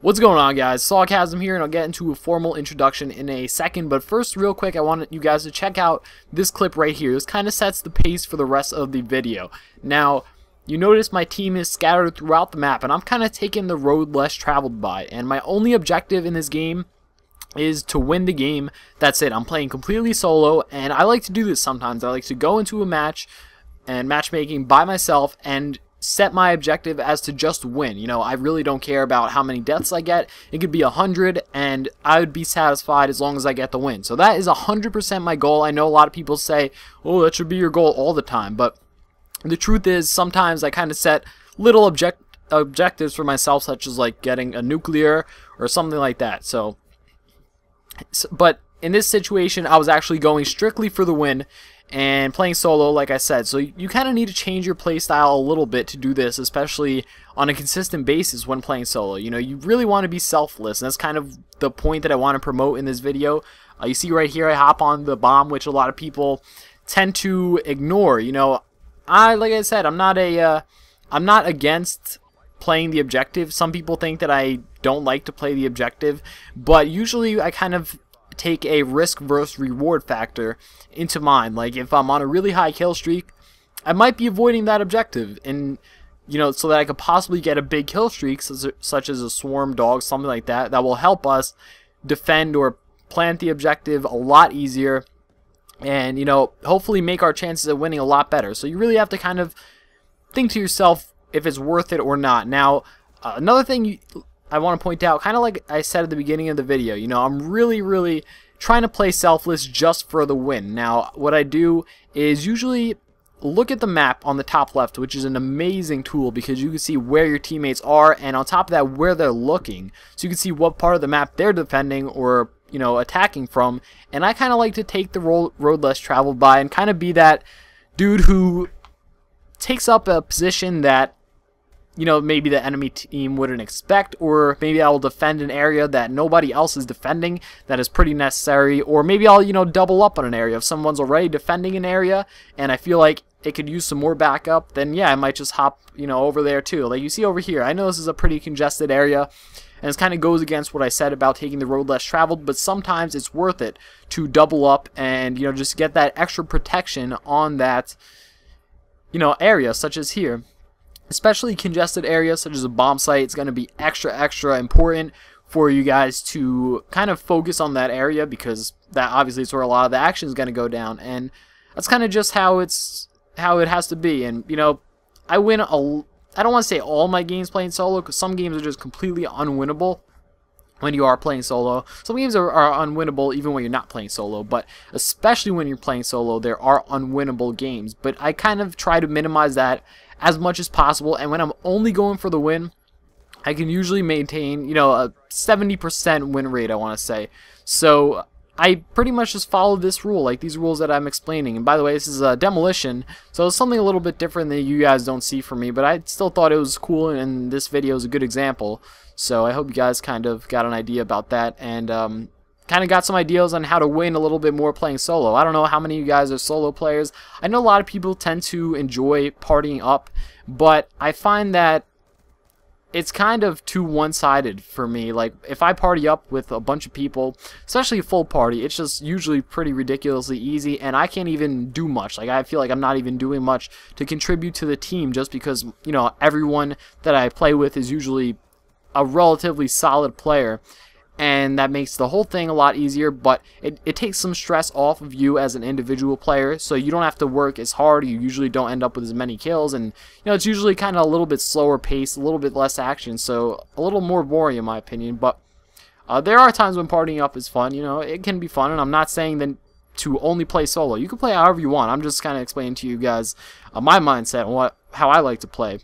What's going on, guys? Sawcasm here, and I'll get into a formal introduction in a second, but first, real quick, I want you guys to check out this clip right here. This kind of sets the pace for the rest of the video. Now, you notice my team is scattered throughout the map, and I'm kind of taking the road less traveled by, and my only objective in this game is to win the game. That's it. I'm playing completely solo, and I like to do this sometimes. I like to go into a match and matchmaking by myself and set my objective as to just win. You know, I really don't care about how many deaths I get. It could be 100 and I would be satisfied as long as I get the win. So that is 100% my goal. I know a lot of people say, oh, that should be your goal all the time, but the truth is sometimes I kind of set little objectives for myself, such as like getting a nuclear or something like that. But in this situation I was actually going strictly for the win and playing solo, like I said. So you kind of need to change your playstyle a little bit to do this, especially on a consistent basis when playing solo. You know, you really want to be selfless, and that's kind of the point that I want to promote in this video. You see right here I hop on the bomb, which a lot of people tend to ignore. You know, like I said, I'm not against playing the objective. Some people think that I don't like to play the objective, but usually I kind of take a risk versus reward factor into mind. Like if I'm on a really high kill streak, I might be avoiding that objective, and you know, so that I could possibly get a big kill streak, such as a swarm dog, something like that, that will help us defend or plant the objective a lot easier, and you know, hopefully make our chances of winning a lot better. So you really have to kind of think to yourself if it's worth it or not. Now, another thing I want to point out, kind of like I said at the beginning of the video, you know, I'm really trying to play selfless just for the win. Now, what I do is usually look at the map on the top left, which is an amazing tool because you can see where your teammates are, and on top of that, where they're looking. So you can see what part of the map they're defending or, you know, attacking from. And I kind of like to take the road less traveled by and kind of be that dude who takes up a position that, you know, maybe the enemy team wouldn't expect, or maybe I will defend an area that nobody else is defending that is pretty necessary, or maybe I'll, you know, double up on an area. If someone's already defending an area and I feel like it could use some more backup, then yeah, I might just hop, you know, over there too. Like you see over here, I know this is a pretty congested area, and it kind of goes against what I said about taking the road less traveled, but sometimes it's worth it to double up and, you know, just get that extra protection on that, you know, area, such as here. Especially congested areas such as a bomb site, it's going to be extra important for you guys to kind of focus on that area, because that obviously is where a lot of the action is going to go down, and that's kind of just how it has to be. And you know, I don't want to say all my games playing solo, because some games are just completely unwinnable when you are playing solo. Some games are unwinnable even when you're not playing solo, but especially when you're playing solo, there are unwinnable games. But I kind of try to minimize that as much as possible, and when I'm only going for the win, I can usually maintain, you know, a 70% win rate, I want to say. So I pretty much just follow this rule, like these rules that I'm explaining. And by the way, this is a demolition, so it's something a little bit different that you guys don't see from me, but I still thought it was cool, and this video is a good example. So I hope you guys kind of got an idea about that, and kind of got some ideas on how to win a little bit more playing solo. I don't know how many of you guys are solo players. I know a lot of people tend to enjoy partying up, but I find that it's kind of too one-sided for me. Like, if I party up with a bunch of people, especially a full party, it's just usually pretty ridiculously easy, and I can't even do much. Like, I feel like I'm not even doing much to contribute to the team, just because, you know, everyone that I play with is usually a relatively solid player, and that makes the whole thing a lot easier. But it takes some stress off of you as an individual player, so you don't have to work as hard. You usually don't end up with as many kills, and you know, it's usually kind of a little bit slower pace, a little bit less action, so a little more boring in my opinion. But there are times when partying up is fun. You know, it can be fun, and I'm not saying that to only play solo. You can play however you want. I'm just kind of explaining to you guys my mindset and how I like to play.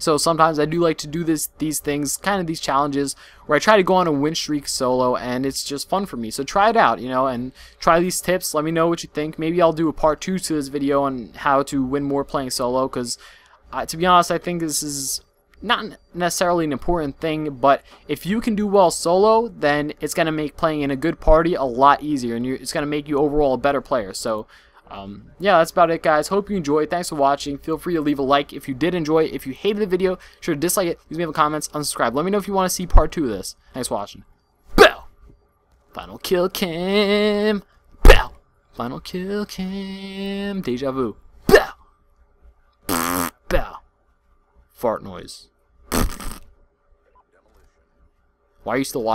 So sometimes I do like to do these things, kind of these challenges, where I try to go on a win streak solo, and it's just fun for me. So try it out, you know, and try these tips. Let me know what you think. Maybe I'll do a part 2 to this video on how to win more playing solo, because to be honest, I think this is not necessarily an important thing, but if you can do well solo, then it's going to make playing in a good party a lot easier, and it's going to make you overall a better player. So Yeah, that's about it, guys. Hope you enjoyed. Thanks for watching. Feel free to leave a like if you did enjoy it. If you hated the video, sure to dislike it. Leave me in the comments. Unsubscribe. Let me know if you want to see part 2 of this. Thanks for watching. Bow! Final kill cam. Bow! Final kill cam. Deja vu. Bow! Bow! Fart noise. Why are you still watching?